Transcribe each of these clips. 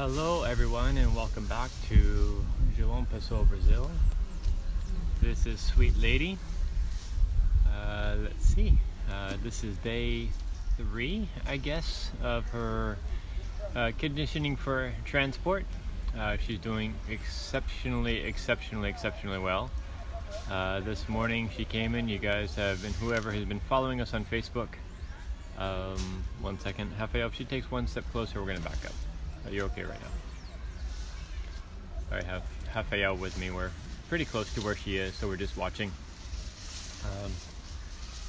Hello everyone and welcome back to João Pessoa, Brazil. This is Sweet Lady. Let's see, this is day 3, I guess, of her conditioning for transport. She's doing exceptionally well. This morning she came in. You guys have been, whoever has been following us on Facebook. 1 second, Rafael, if she takes one step closer, we're gonna back up. You're okay right now. I have Rafael with me. We're pretty close to where she is, so we're just watching.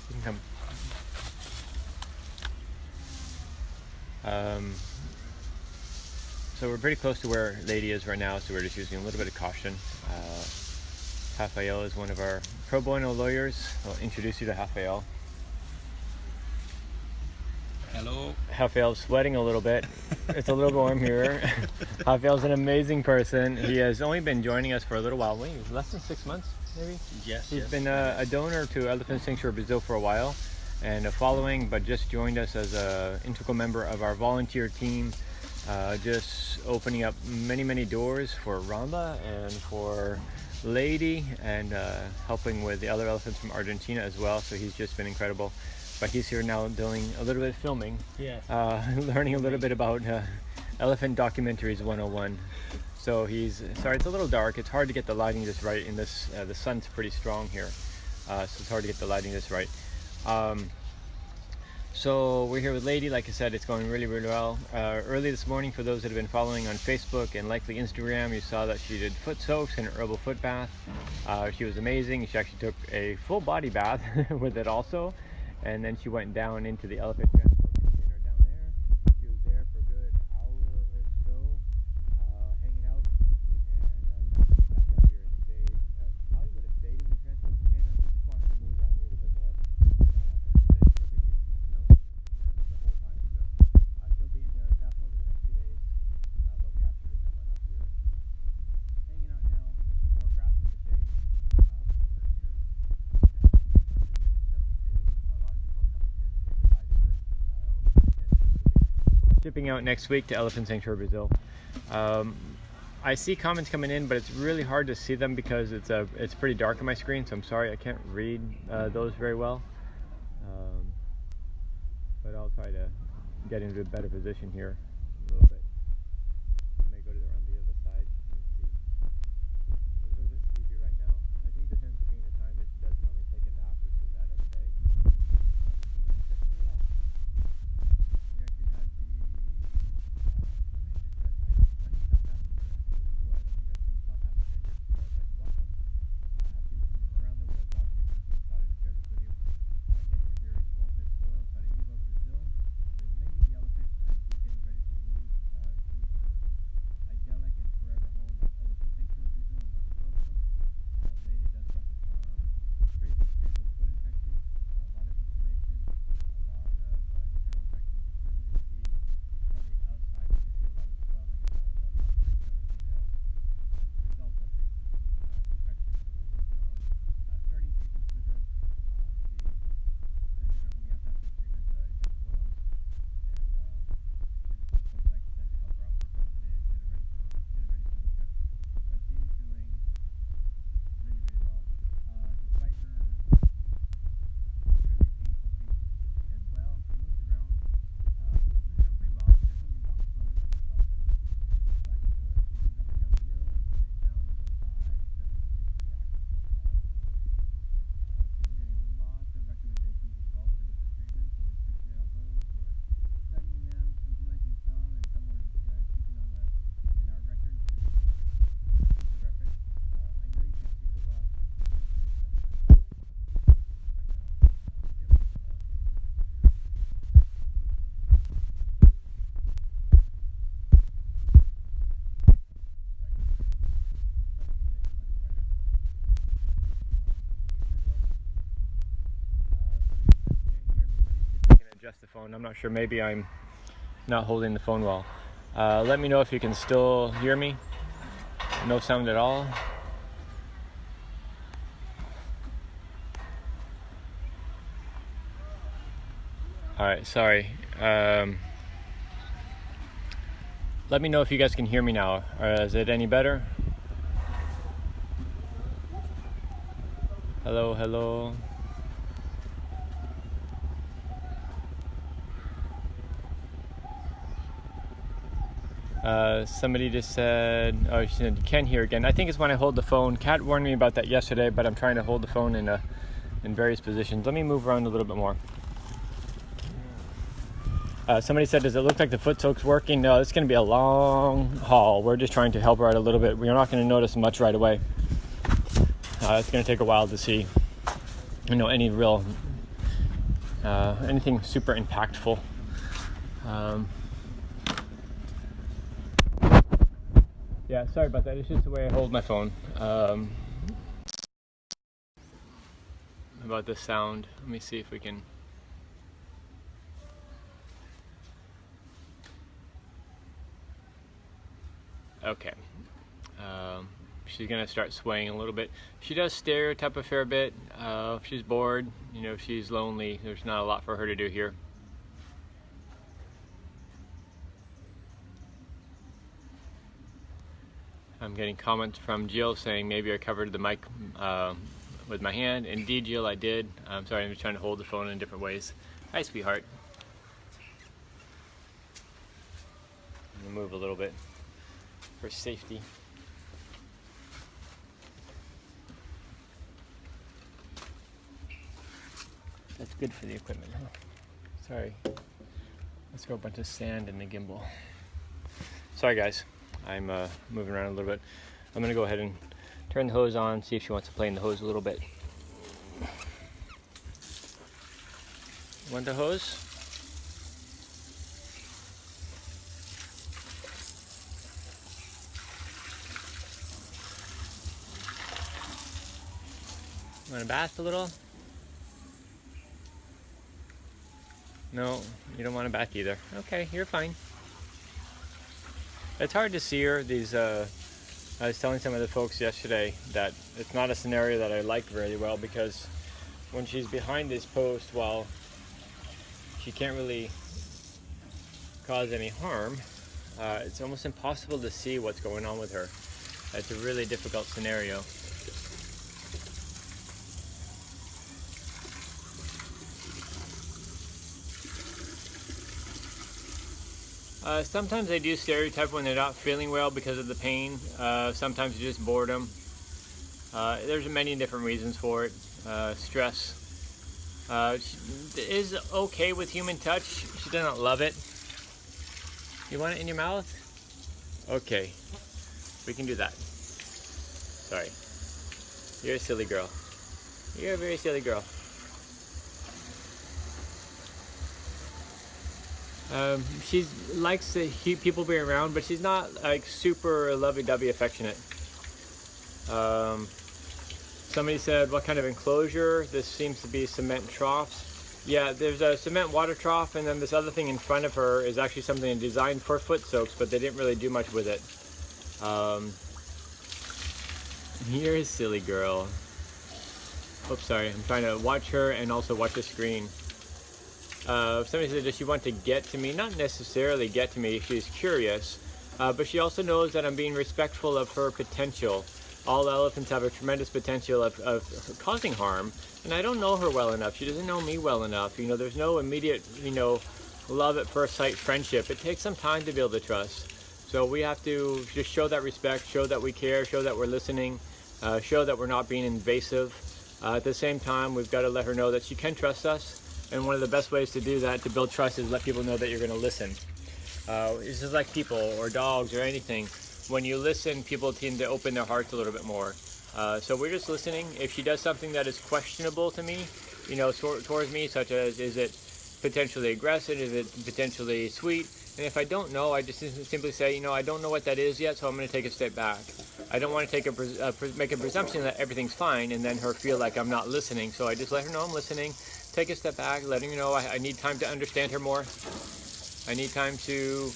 You can come. So we're pretty close to where Lady is right now, so we're just using a little bit of caution. Rafael is one of our pro bono lawyers. I'll introduce you to Rafael. Hello. Rafael's sweating a little bit. It's a little warm here. Rafael's an amazing person. He has only been joining us for a little while. Wait, less than 6 months, maybe? Yes. He's been a donor to Elephant Sanctuary Brazil for a while and a following, but just joined us as an integral member of our volunteer team, just opening up many doors for Ramba and for Lady, and helping with the other elephants from Argentina as well. So he's just been incredible. But he's here now doing a little bit of filming, learning a little bit about Elephant Documentaries 101. So sorry, it's a little dark. It's hard to get the lighting just right in this. The sun's pretty strong here, so it's hard to get the lighting just right. So we're here with Lady. Like I said, it's going really well. Early this morning, for those that have been following on Facebook and likely Instagram, you saw that she did foot soaks and an herbal foot bath. She was amazing. She actually took a full body bath with it also. And then she went down into the elephant transport container down there. She was there for a good hour or so, hanging out, and back up here in the shade. Probably would have stayed in the transport container. We just want her to move around a little bit more. We don't want her to stay crooked, the whole time. So she'll be in here definitely over the next few days. But we asked her to come on up here. She's hanging out now. There's some more grass in the shade for her here. Shipping out next week to Elephant Sanctuary Brazil. I see comments coming in, but it's really hard to see them because it's pretty dark on my screen, so I'm sorry I can't read those very well. But I'll try to get into a better position here a little bit. I may go around the other side. Let's see. A little bit sleepy right now. I think this ends up being the time that she does normally take a nap. We've seen that every day. Exceptionally well. We actually had the South Africa. That's really cool. I don't think I've seen South Africa here before, but welcome. I have people from around the world watching. I'm so excited to share this with you. Again, we're here in João Pessoa, Paraíba, Brazil, with Lady the elephant as she's getting ready to move to her idyllic and forever home at Elephant Sanctuary Brazil in Mato Grosso. Lady does suffer from pretty substantial foot infection, a lot of inflammation, a lot of internal infections. You can't really see from the outside. You can see a lot of swelling, a lot of lacerations of her fingernails as a result of the infection. So we're working on starting treatments with her. Different homeopathic treatments, essential oils, and some folks, like I said, to help her out for a couple of days, get her ready for the trip. But she's doing really well. Despite her extremely painful feet, she does well. She moves around pretty well. She definitely walks slower than most elephants, but she moves up and down the hill, lays down on both sides, she's pretty active. So we're getting lots of recommendations as well for different treatments, so we appreciate all those. We're studying them, implementing some, and some we're just keeping in our records just for future reference. I know you can't see her well. Adjust the phone. I'm not sure, maybe I'm not holding the phone well. Let me know if you can still hear me. No sound at all. Alright, sorry. Let me know if you guys can hear me now. Is it any better? Hello, hello. Somebody just said, oh, she said you can hear again. I think it's when I hold the phone. Kat warned me about that yesterday, but I'm trying to hold the phone in various positions. Let me move around a little bit more. Somebody said, does it look like the foot soak's working? No, it's going to be a long haul. We're just trying to help her out a little bit. We're not going to notice much right away. It's going to take a while to see, any real, anything super impactful. Yeah, sorry about that. It's just the way I hold my phone. About the sound. Let me see if we can. Okay. She's gonna start swaying a little bit. She does stereotype a fair bit. If she's bored, if she's lonely, there's not a lot for her to do here. I'm getting comments from Jill saying maybe I covered the mic with my hand. Indeed, Jill, I did. I'm sorry, I'm just trying to hold the phone in different ways. Hi, sweetheart. I'm gonna move a little bit for safety. That's good for the equipment, huh? Sorry. Let's throw a bunch of sand in the gimbal. Sorry, guys. I'm moving around a little bit. I'm gonna go ahead and turn the hose on, see if she wants to play in the hose a little bit. Want the hose? Want to bath a little? No, you don't want to bath either. Okay, you're fine. It's hard to see her. I was telling some of the folks yesterday that it's not a scenario that I like very well, because when she's behind this post, while she can't really cause any harm, it's almost impossible to see what's going on with her. It's a really difficult scenario. Sometimes they do stereotype when they're not feeling well because of the pain. Sometimes it's just boredom. There's many different reasons for it. Stress. She is okay with human touch. She doesn't love it. You want it in your mouth? Okay, we can do that. Sorry. You're a silly girl. You're a very silly girl. She likes to people being around, but she's not like super lovey-dovey affectionate. Somebody said, what kind of enclosure? This seems to be cement troughs. Yeah, there's a cement water trough, and then this other thing in front of her is actually something designed for foot soaks, but they didn't really do much with it. You're a silly girl. Oops, sorry. I'm trying to watch her and also watch the screen. Somebody said, does she want to get to me? Not necessarily get to me. She's curious. But she also knows that I'm being respectful of her potential. All elephants have a tremendous potential of causing harm. And I don't know her well enough. She doesn't know me well enough. There's no immediate, love at first sight friendship. It takes some time to build the trust. So we have to just show that respect, show that we care, show that we're listening, show that we're not being invasive. At the same time, we've got to let her know that she can trust us. And one of the best ways to do that, to build trust, is let people know that you're going to listen. It's just like people or dogs or anything. When you listen, people tend to open their hearts a little bit more. So we're just listening. If she does something that is questionable to me, towards me, such as, is it potentially aggressive, is it potentially sweet? And if I don't know, I just simply say, I don't know what that is yet, so I'm going to take a step back. I don't want to make a presumption that everything's fine and then her feel like I'm not listening. So I just let her know I'm listening. Take a step back, letting her know I need time to understand her more. I need time to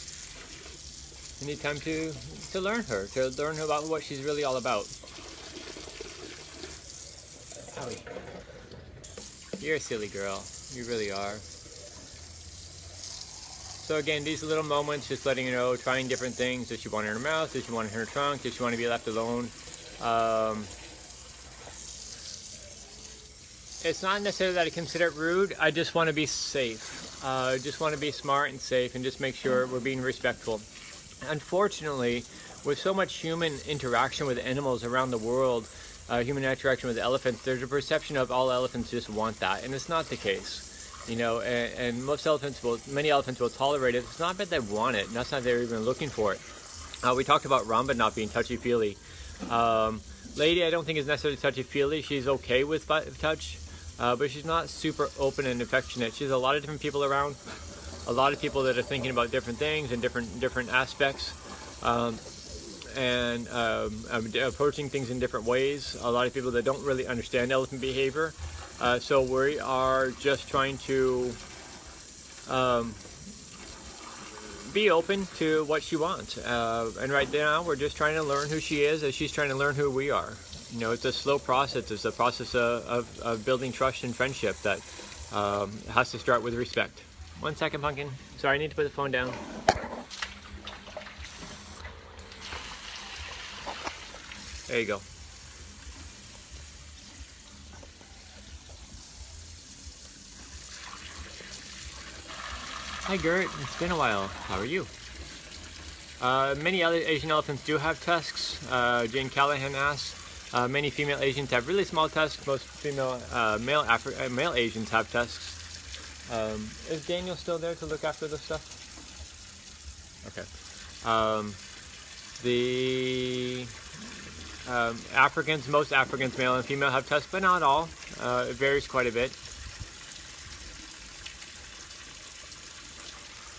learn her, to learn about what she's really all about. Owie. You're a silly girl. You really are. So again, these little moments, just letting her know, trying different things. Does she want it in her mouth? Does she want it in her trunk? Does she want to be left alone? It's not necessarily that I consider it rude. I just want to be safe. Just want to be smart and safe and just make sure we're being respectful. Unfortunately, with so much human interaction with animals around the world, human interaction with elephants, there's a perception of all elephants just want that, and it's not the case. You know, and many elephants will tolerate it. It's not that they want it, and that's not they're even looking for it. We talked about Ramba not being touchy-feely. Lady, I don't think is necessarily touchy-feely. She's okay with touch, but she's not super open and affectionate. She has a lot of different people around, a lot of people that are thinking about different things and different aspects, and approaching things in different ways. A lot of people that don't really understand elephant behavior. So we are just trying to be open to what she wants. And right now we're just trying to learn who she is as she's trying to learn who we are. You know, it's a slow process. It's a process of building trust and friendship that has to start with respect. 1 second, Pumpkin. Sorry, I need to put the phone down. There you go. Hi Gert, it's been a while. How are you? Many other Asian elephants do have tusks. Jane Callahan asks. Many female Asians have really small tusks. Most male Asians have tusks. Is Daniel still there to look after this stuff? Okay. Most Africans, male and female, have tusks, but not all. It varies quite a bit.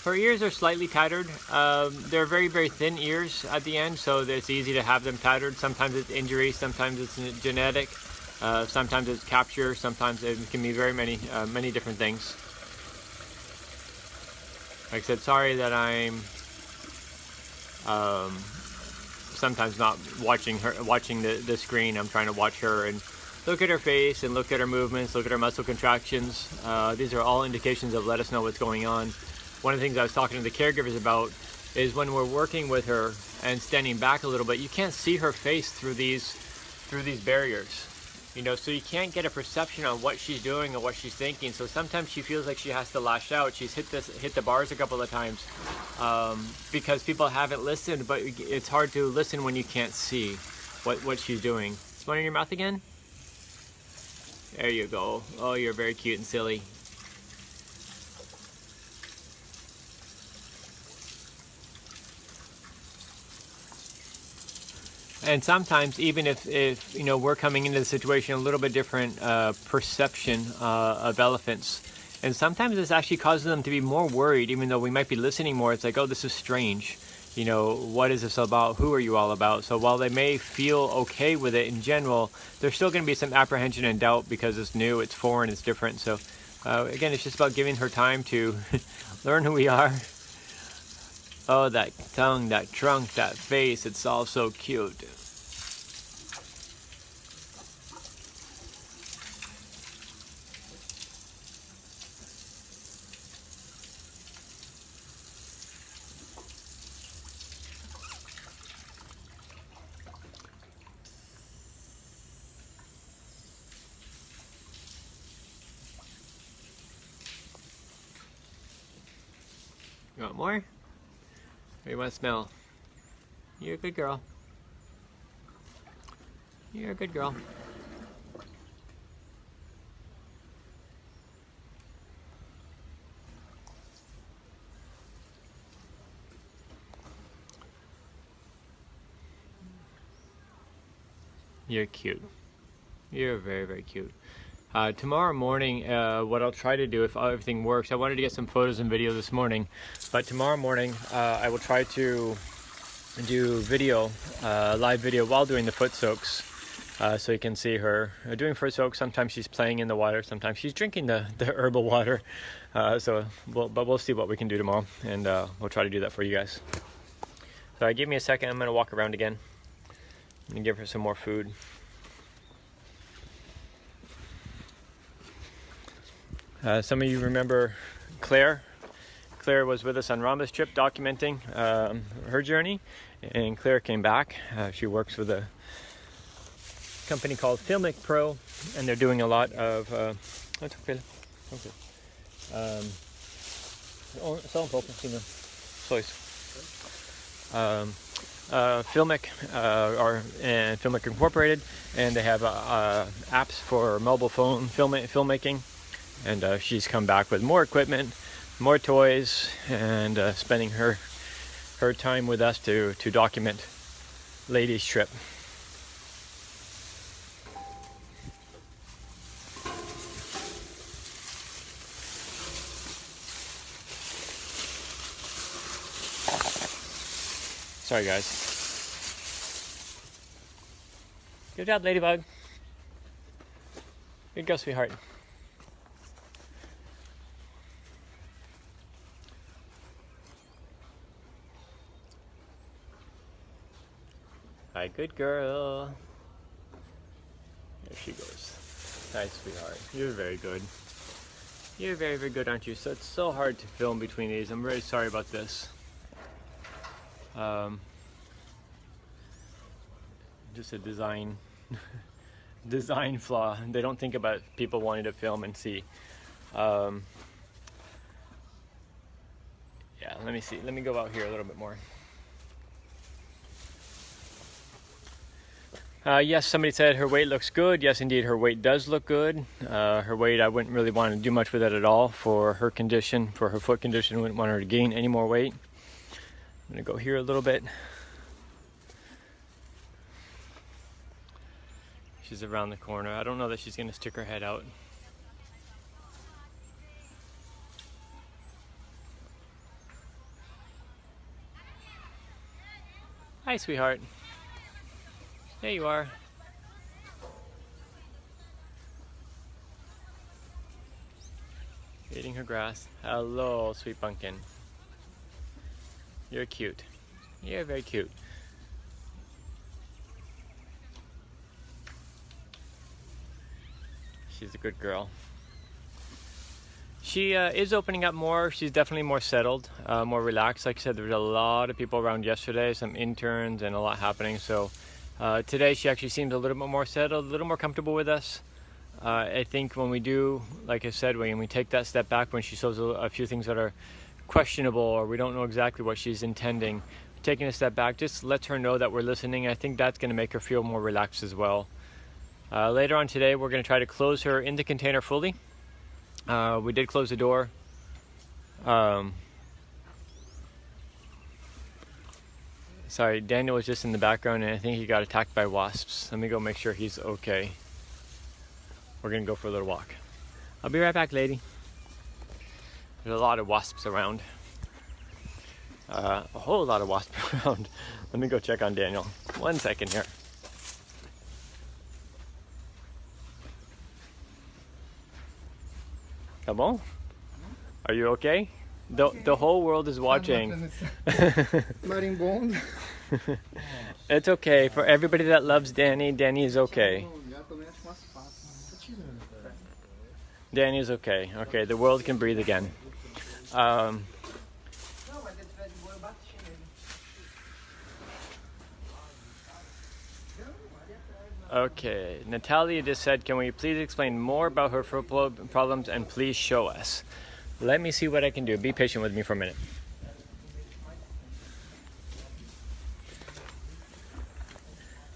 Her ears are slightly tattered. They're very, very thin ears at the end, so it's easy to have them tattered. Sometimes it's injury, sometimes it's genetic, sometimes it's capture, sometimes it can be very many different things. Like I said, sorry that I'm sometimes not watching the screen. I'm trying to watch her and look at her face and look at her movements, look at her muscle contractions. These are all indications of let us know what's going on. One of the things I was talking to the caregivers about is when we're working with her and standing back a little bit, you can't see her face through these barriers, you know, so you can't get a perception on what she's doing or what she's thinking. So sometimes she feels like she has to lash out. She's hit the bars a couple of times because people haven't listened, but it's hard to listen when you can't see what she's doing. Smile in your mouth again. There you go. Oh, you're very cute and silly. And sometimes, even if you know, we're coming into the situation a little bit different perception of elephants, and sometimes this actually causes them to be more worried, even though we might be listening more. It's like, oh, this is strange. You know, what is this about? Who are you all about? So while they may feel okay with it in general, there's still going to be some apprehension and doubt because it's new, it's foreign, it's different. So again, it's just about giving her time to learn who we are. Oh, that tongue, that trunk, that face, it's all so cute. You want more? Or you want to smell? You're a good girl. You're a good girl. You're cute. You're very, very cute. Tomorrow morning, what I'll try to do, if everything works, I wanted to get some photos and video this morning, but tomorrow morning I will try to do video, live video while doing the foot soaks, so you can see her doing foot soaks. Sometimes she's playing in the water, sometimes she's drinking the herbal water, but we'll see what we can do tomorrow, and we'll try to do that for you guys. So give me a second, I'm going to walk around again and give her some more food. Some of you remember Claire. Claire was with us on Ramba's trip documenting her journey, and Claire came back. She works with a company called Filmic Pro, and they're doing a lot of Filmic and Filmic Incorporated, and they have apps for mobile phone filmmaking. And she's come back with more equipment, more toys, and spending her time with us to document Lady's trip. Sorry guys. Good job, Ladybug. Good girl, sweetheart. Hi, good girl. There she goes. Hi, sweetheart. You're very good. You're very, very good, aren't you? So it's so hard to film between these. I'm very sorry about this. Just a design flaw. They don't think about people wanting to film and see. Yeah, let me see. Let me go out here a little bit more. Yes, somebody said her weight looks good. Yes, indeed, her weight does look good. Her weight, I wouldn't really want to do much with it at all for her condition, for her foot condition. I wouldn't want her to gain any more weight. I'm going to go here a little bit. She's around the corner. I don't know that she's going to stick her head out. Hi, sweetheart. There you are. Eating her grass. Hello, sweet pumpkin. You're cute. You're very cute. She's a good girl. She is opening up more. She's definitely more settled, more relaxed. Like I said, there was a lot of people around yesterday, some interns and a lot happening. So today she actually seems a little bit more settled, a little more comfortable with us. I think when we do, like I said, when we take that step back, when she shows a few things that are questionable or we don't know exactly what she's intending, taking a step back just lets her know that we're listening. I think that's going to make her feel more relaxed as well. Later on today, we're going to try to close her in the container fully. We did close the door. Sorry, Daniel was just in the background and I think he got attacked by wasps. Let me go make sure he's okay. We're going to go for a little walk. I'll be right back, lady. There's a lot of wasps around. A whole lot of wasps around. Let me go check on Daniel. 1 second here. Come on. Are you okay? The whole world is watching. It's okay. For everybody that loves Danny, Danny is okay. Danny is okay. Okay, the world can breathe again. Okay, Natalia just said, can we please explain more about her foot problems and please show us? Let me see what I can do. Be patient with me for a minute.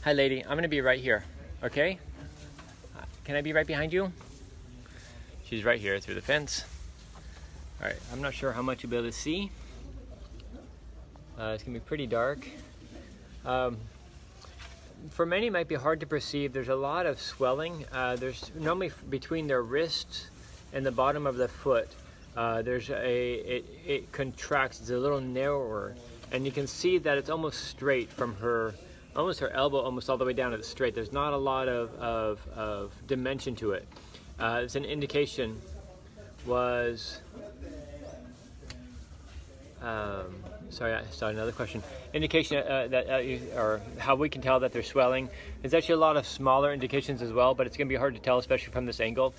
Hi, lady. I'm going to be right here. Okay? Can I be right behind you? She's right here through the fence. All right. I'm not sure how much you'll be able to see. It's going to be pretty dark. For many, it might be hard to perceive. There's a lot of swelling. There's normally between their wrists and the bottom of the foot. It contracts. It's a little narrower, and you can see that it's almost straight from her elbow, almost all the way down to the straight. There's not a lot of dimension to it. It's an indication was. Sorry, I saw another question. Indication or how we can tell that they're swelling. There's actually a lot of smaller indications as well, but it's going to be hard to tell, especially from this angle.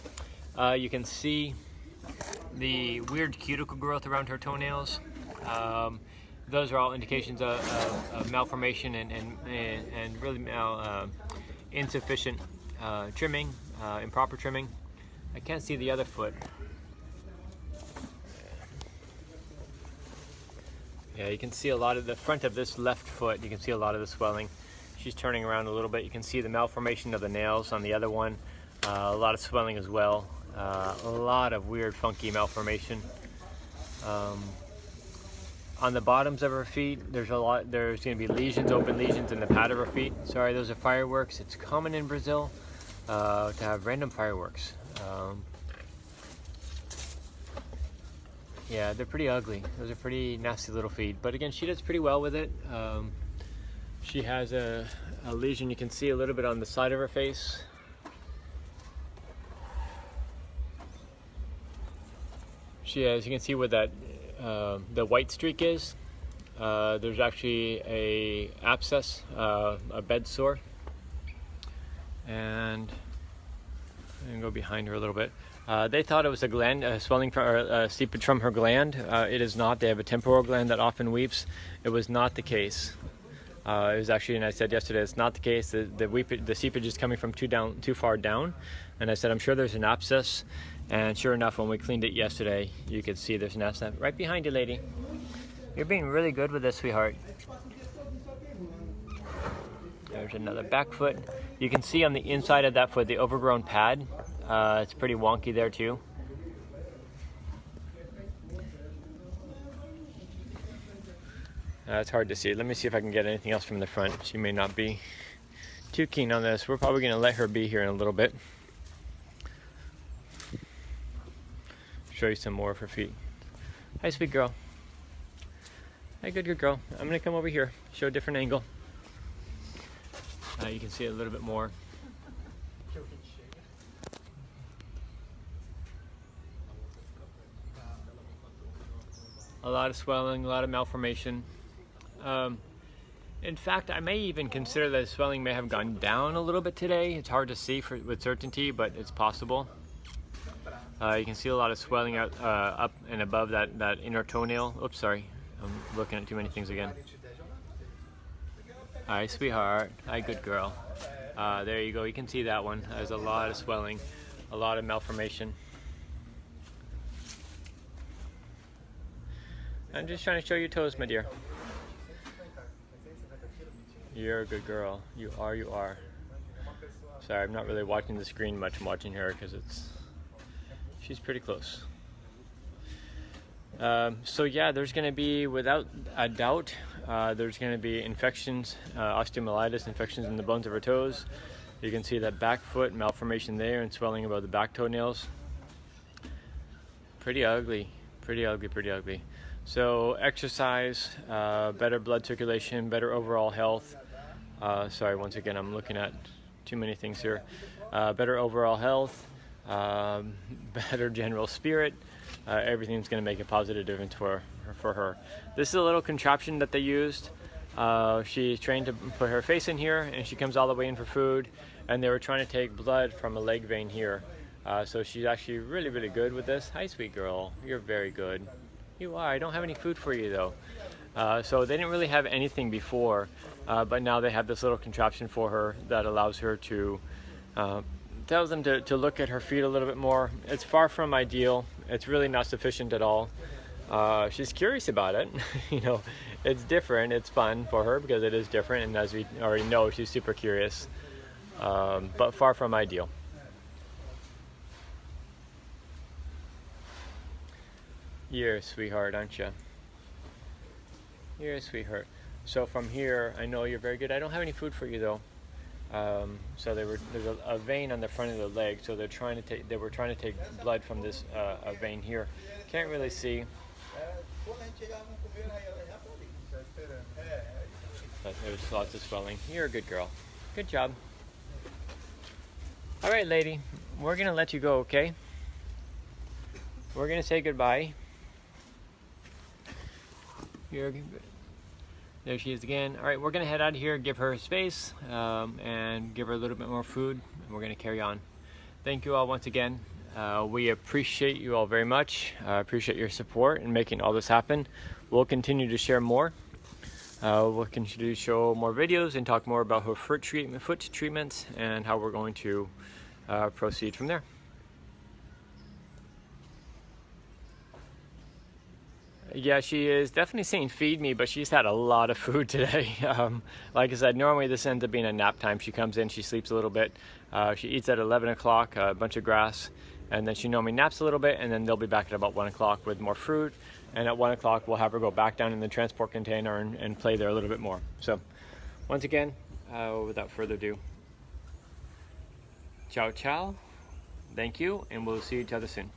You can see the weird cuticle growth around her toenails. Those are all indications of malformation and really insufficient trimming, improper trimming. I can't see the other foot. Yeah, you can see a lot of the front of this left foot. You can see a lot of the swelling. She's turning around a little bit. You can see the malformation of the nails on the other one. A lot of swelling as well. A lot of weird, funky malformation. On the bottoms of her feet, there's going to be lesions, open lesions in the pad of her feet. Sorry, those are fireworks. It's common in Brazil to have random fireworks. Yeah, they're pretty ugly. Those are pretty nasty little feet. But again, she does pretty well with it. She has a lesion you can see a little bit on the side of her face. She has, you can see where that the white streak is. There's actually a abscess, a bed sore. And I'm gonna go behind her a little bit. They thought it was a gland swelling or seepage from her gland. It is not. They have a temporal gland that often weeps. It was not the case. It was actually, and I said yesterday, it's not the case. The seepage is coming from too far down. And I said, I'm sure there's an abscess. And sure enough, when we cleaned it yesterday, you could see there's an abscess right behind you, lady. You're being really good with this, sweetheart. There's another back foot. You can see on the inside of that foot the overgrown pad. It's pretty wonky there too. It's hard to see. Let me see if I can get anything else from the front. She may not be too keen on this. We're probably going to let her be here in a little bit. Show you some more of her feet. Hi, sweet girl. Hi, good girl. I'm going to come over here, show a different angle. You can see a little bit more. A lot of swelling, a lot of malformation. In fact, I may even consider that the swelling may have gone down a little bit today. It's hard to see with certainty, but it's possible. You can see a lot of swelling out up and above that inner toenail. Oops, sorry. I'm looking at too many things again. Hi, sweetheart. Hi, good girl. There you go. You can see that one. There's a lot of swelling, a lot of malformation. I'm just trying to show your toes, my dear. You're a good girl. You are, you are. Sorry, I'm not really watching the screen much. I'm watching her because she's pretty close. So yeah, there's going to be, without a doubt, there's going to be infections, osteomyelitis, infections in the bones of her toes. You can see that back foot malformation there and swelling above the back toenails. Pretty ugly, pretty ugly, pretty ugly. So exercise, better blood circulation, better overall health. Sorry, once again, I'm looking at too many things here. Better overall health, better general spirit. Everything's going to make a positive difference for her. This is a little contraption that they used. She's trained to put her face in here, and she comes all the way in for food. And they were trying to take blood from a leg vein here. So she's actually really, really good with this. Hi, sweet girl. You're very good. You are. I don't have any food for you, though. So they didn't really have anything before, but now they have this little contraption for her that allows her to tells them to look at her feet a little bit more. It's far from ideal. It's really not sufficient at all. She's curious about it. You know, it's different. It's fun for her because it is different, and as we already know, she's super curious. But far from ideal. You're a sweetheart, aren't you? You're a sweetheart. So from here, I know you're very good. I don't have any food for you though. So there's a vein on the front of the leg. So they were trying to take blood from this a vein here. Can't really see. But there's lots of swelling. You're a good girl. Good job. All right, lady. We're gonna let you go, okay? We're gonna say goodbye. There she is again. All right, we're gonna head out of here, give her space, and give her a little bit more food, and we're gonna carry on. Thank you all once again. We appreciate you all very much. Appreciate your support in making all this happen. We'll continue to share more. We'll continue to show more videos and talk more about her foot treatments and how we're going to proceed from there. Yeah, she is definitely saying feed me, but she's had a lot of food today. Like I said, normally this ends up being a nap time. She comes in, she sleeps a little bit. She eats at 11 o'clock, a bunch of grass, and then she normally naps a little bit, and then they'll be back at about 1 o'clock with more fruit. And at 1 o'clock, we'll have her go back down in the transport container and play there a little bit more. So once again, without further ado, ciao, ciao. Thank you, and we'll see each other soon.